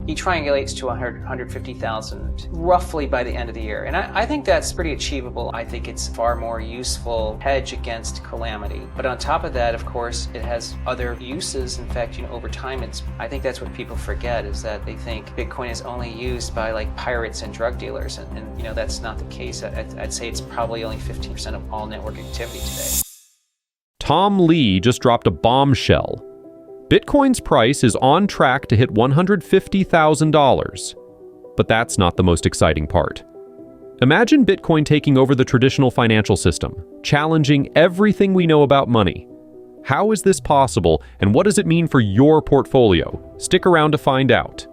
he triangulates to 150,000 roughly by the end of the year. And I think that's pretty achievable. I think it's far more useful hedge against calamity. But on top of that, of course, it has other uses. In fact, over time, I think that's what people forget, is that they think Bitcoin is only used by like pirates and drug dealers. And that's not the case. I'd say it's probably only 15% of all network activity today. Tom Lee just dropped a bombshell. Bitcoin's price is on track to hit $150,000. But that's not the most exciting part. Imagine Bitcoin taking over the traditional financial system, challenging everything we know about money. How is this possible, and what does it mean for your portfolio? Stick around to find out.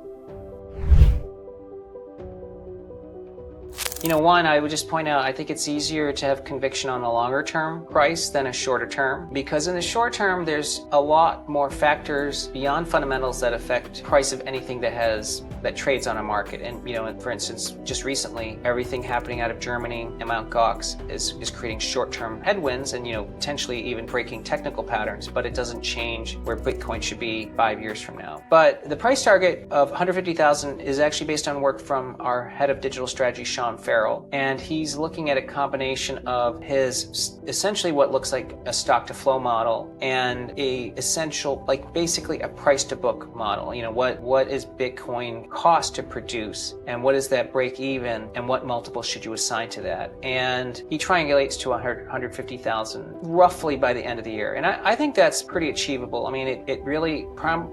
One, I would just point out, I think it's easier to have conviction on a longer term price than a shorter term, because in the short term, there's a lot more factors beyond fundamentals that affect price of anything that trades on a market. And, for instance, just recently, everything happening out of Germany and Mt. Gox is creating short-term headwinds and, potentially even breaking technical patterns, but it doesn't change where Bitcoin should be 5 years from now. But the price target of 150,000 is actually based on work from our head of digital strategy, Sean Farrell. And he's looking at a combination of his essentially what looks like a stock to flow model and a essential, like basically a price to book model. What is Bitcoin cost to produce, and what is that break even, and what multiple should you assign to that? And he triangulates to 150,000 roughly by the end of the year. And I think that's pretty achievable. I mean, it really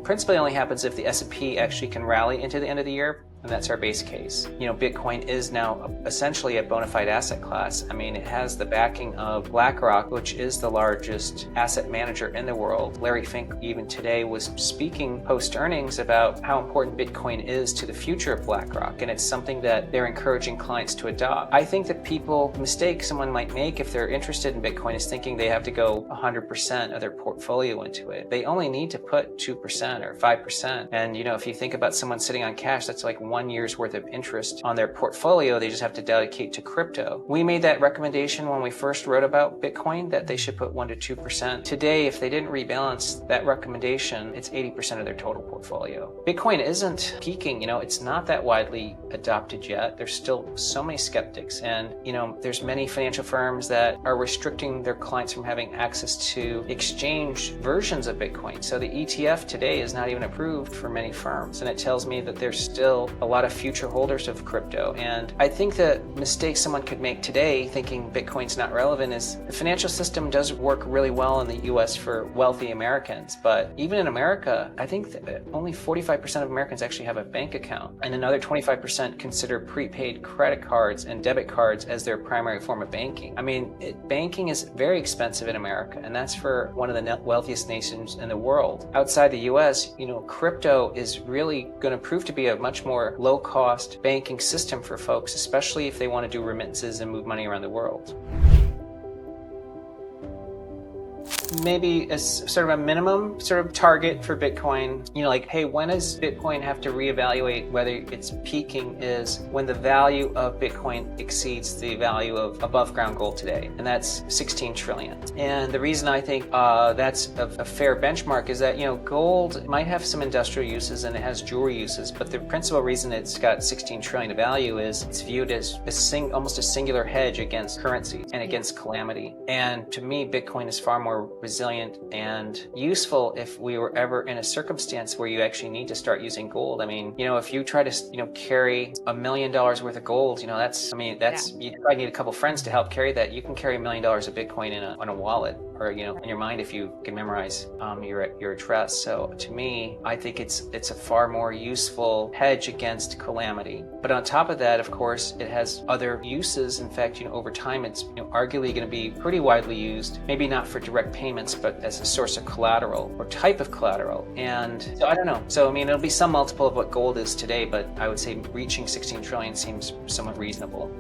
principally only happens if the S&P actually can rally into the end of the year. And that's our base case. Bitcoin is now essentially a bona fide asset class. I mean, it has the backing of BlackRock, which is the largest asset manager in the world. Larry Fink even today was speaking post-earnings about how important Bitcoin is to the future of BlackRock, and it's something that they're encouraging clients to adopt. I think that mistake someone might make if they're interested in Bitcoin is thinking they have to go 100% of their portfolio into it. They only need to put 2% or 5%. And, if you think about someone sitting on cash, that's like 1 year's worth of interest on their portfolio. They just have to dedicate to crypto. We made that recommendation when we first wrote about Bitcoin, that they should put 1 to 2%. Today, if they didn't rebalance that recommendation, it's 80% of their total portfolio. Bitcoin isn't peaking, it's not that widely adopted yet. There's still so many skeptics, and there's many financial firms that are restricting their clients from having access to exchange versions of Bitcoin. So the ETF today is not even approved for many firms, and it tells me that there's still a lot of future holders of crypto. And I think the mistake someone could make today thinking Bitcoin's not relevant is the financial system does work really well in the US for wealthy Americans. But even in America, I think that only 45% of Americans actually have a bank account, and another 25% consider prepaid credit cards and debit cards as their primary form of banking. I mean, banking is very expensive in America, and that's for one of the wealthiest nations in the world. Outside the US, crypto is really going to prove to be a much more low-cost banking system for folks, especially if they want to do remittances and move money around the world. Maybe a sort of a minimum sort of target for Bitcoin, like, hey, when does Bitcoin have to reevaluate whether it's peaking is when the value of Bitcoin exceeds the value of above ground gold today, and that's 16 trillion. And the reason I think that's a fair benchmark is that, gold might have some industrial uses and it has jewelry uses, but the principal reason it's got 16 trillion of value is it's viewed as almost a singular hedge against currencies and against calamity. And to me, Bitcoin is far more resilient and useful if we were ever in a circumstance where you actually need to start using gold. I mean, if you try to, carry $1 million worth of gold, you probably need a couple friends to help carry that. You can carry $1 million of Bitcoin in a wallet, or, in your mind if you can memorize your address. So to me, I think it's a far more useful hedge against calamity. But on top of that, of course, it has other uses. In fact, over time, it's arguably going to be pretty widely used, maybe not for direct payments, but as a source of collateral or type of collateral. And so I don't know. So, it'll be some multiple of what gold is today, but I would say reaching 16 trillion seems somewhat reasonable.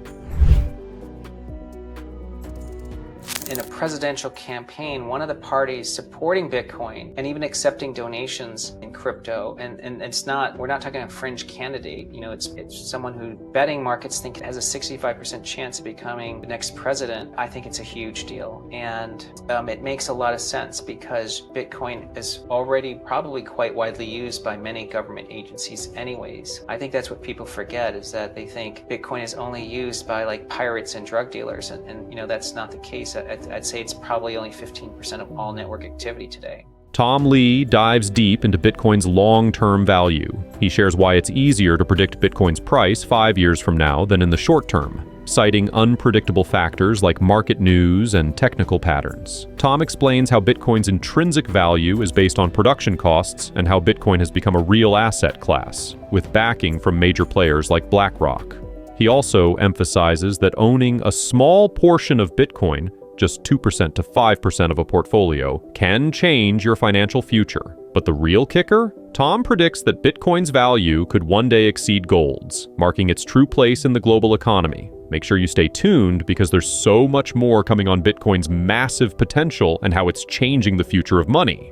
in a presidential campaign, one of the parties supporting Bitcoin and even accepting donations in crypto, and it's not, we're not talking a fringe candidate, it's someone who betting markets think has a 65% chance of becoming the next president. I think it's a huge deal. And it makes a lot of sense because Bitcoin is already probably quite widely used by many government agencies anyways. I think that's what people forget, is that they think Bitcoin is only used by like pirates and drug dealers, and that's not the case. I'd say it's probably only 15% of all network activity today. Tom Lee dives deep into Bitcoin's long-term value. He shares why it's easier to predict Bitcoin's price 5 years from now than in the short term, citing unpredictable factors like market news and technical patterns. Tom explains how Bitcoin's intrinsic value is based on production costs and how Bitcoin has become a real asset class, with backing from major players like BlackRock. He also emphasizes that owning a small portion of Bitcoin, just 2% to 5% of a portfolio, can change your financial future. But the real kicker? Tom predicts that Bitcoin's value could one day exceed gold's, marking its true place in the global economy. Make sure you stay tuned because there's so much more coming on Bitcoin's massive potential and how it's changing the future of money.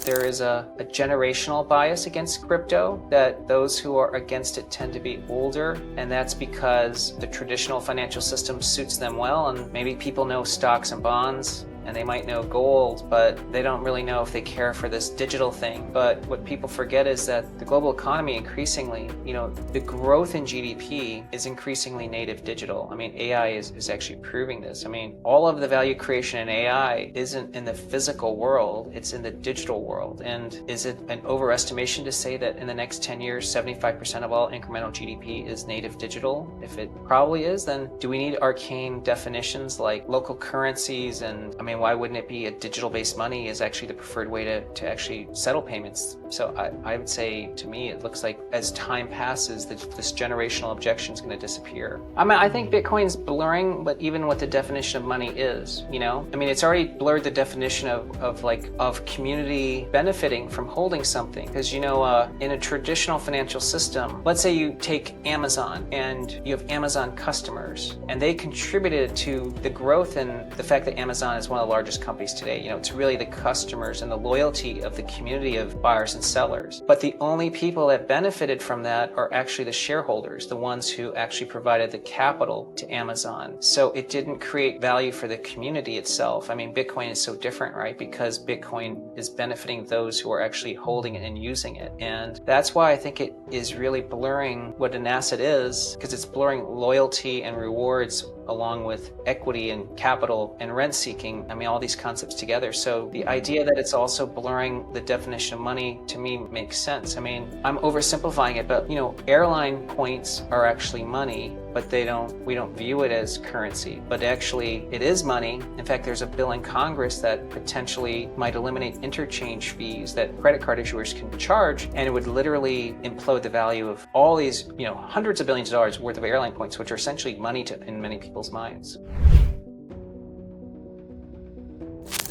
There is a generational bias against crypto, that those who are against it tend to be older, and that's because the traditional financial system suits them well, and maybe people know stocks and bonds, and they might know gold, but they don't really know if they care for this digital thing. But what people forget is that the global economy increasingly, the growth in GDP is increasingly native digital. I mean, AI is actually proving this. I mean, all of the value creation in AI isn't in the physical world, it's in the digital world. And is it an overestimation to say that in the next 10 years, 75% of all incremental GDP is native digital? If it probably is, then do we need arcane definitions like local currencies? And why wouldn't it be a digital-based money is actually the preferred way to actually settle payments? So I would say, to me, it looks like as time passes, this generational objection is going to disappear. I think Bitcoin's blurring, but even what the definition of money is, it's already blurred the definition of community benefiting from holding something. Because, in a traditional financial system, let's say you take Amazon and you have Amazon customers, and they contributed to the growth and the fact that Amazon is one of the largest companies today. It's really the customers and the loyalty of the community of buyers and sellers. But the only people that benefited from that are actually the shareholders, the ones who actually provided the capital to Amazon. So it didn't create value for the community itself. Bitcoin is so different, right? Because Bitcoin is benefiting those who are actually holding it and using it. And that's why I think it is really blurring what an asset is, because it's blurring loyalty and rewards along with equity and capital and rent seeking. All these concepts together. So the idea that it's also blurring the definition of money, to me, makes sense. I'm oversimplifying it, but airline points are actually money, but we don't view it as currency, but actually it is money. In fact, there's a bill in Congress that potentially might eliminate interchange fees that credit card issuers can charge, and it would literally implode the value of all these, hundreds of billions of dollars worth of airline points, which are essentially money in many people's minds.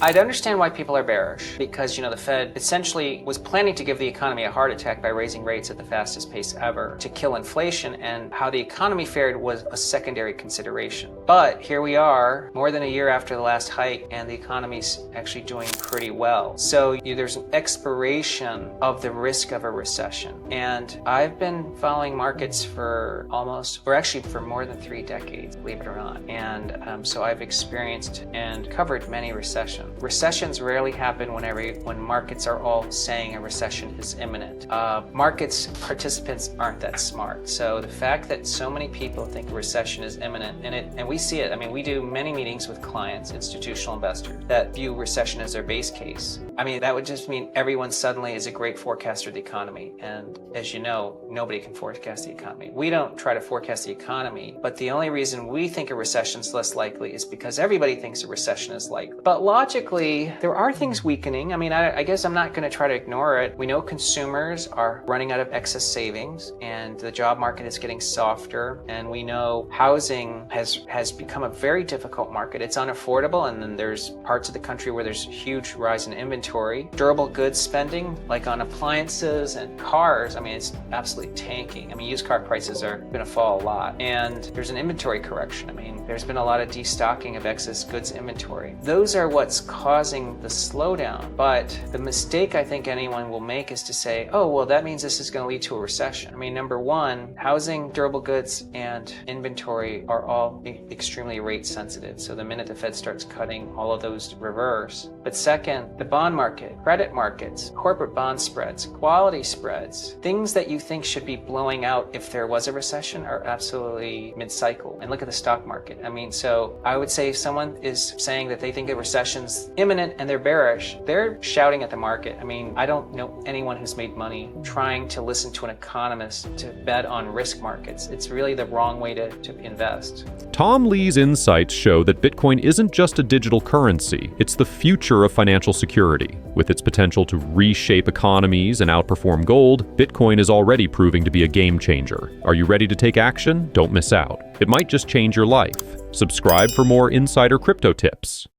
I'd understand why people are bearish, because, the Fed essentially was planning to give the economy a heart attack by raising rates at the fastest pace ever to kill inflation, and how the economy fared was a secondary consideration. But here we are, more than a year after the last hike, and the economy's actually doing pretty well. So there's an expiration of the risk of a recession. And I've been following markets for more than 3 decades, believe it or not. And so I've experienced and covered many recessions. Recessions rarely happen when markets are all saying a recession is imminent. Markets participants aren't that smart. So the fact that so many people think a recession is imminent, and we see it. We do many meetings with clients, institutional investors, that view recession as their base case. That would just mean everyone suddenly is a great forecaster of the economy. And as you know, nobody can forecast the economy. We don't try to forecast the economy, but the only reason we think a recession is less likely is because everybody thinks a recession is likely. But logically, there are things weakening. I guess I'm not going to try to ignore it. We know consumers are running out of excess savings, and the job market is getting softer, and we know housing has become a very difficult market. It's unaffordable, and then there's parts of the country where there's huge rise in inventory inventory. Durable goods spending, like on appliances and cars, I mean, it's absolutely tanking. I mean, used car prices are going to fall a lot. And there's an inventory correction. I mean, there's been a lot of destocking of excess goods inventory. Those are what's causing the slowdown. But the mistake I think anyone will make is to say, oh, well, that means this is going to lead to a recession. I mean, number one, housing, durable goods, and inventory are all extremely rate sensitive. So the minute the Fed starts cutting, all of those reverse. But second, the bond market, credit markets, corporate bond spreads, quality spreads, things that you think should be blowing out if there was a recession are absolutely mid-cycle. And look at the stock market. I mean, so I would say if someone is saying that they think a recession's imminent and they're bearish, they're shouting at the market. I mean, I don't know anyone who's made money trying to listen to an economist to bet on risk markets. It's really the wrong way to invest. Tom Lee's insights show that Bitcoin isn't just a digital currency, it's the future of financial security. With its potential to reshape economies and outperform gold, Bitcoin is already proving to be a game changer. Are you ready to take action? Don't miss out. It might just change your life. Subscribe for more insider crypto tips.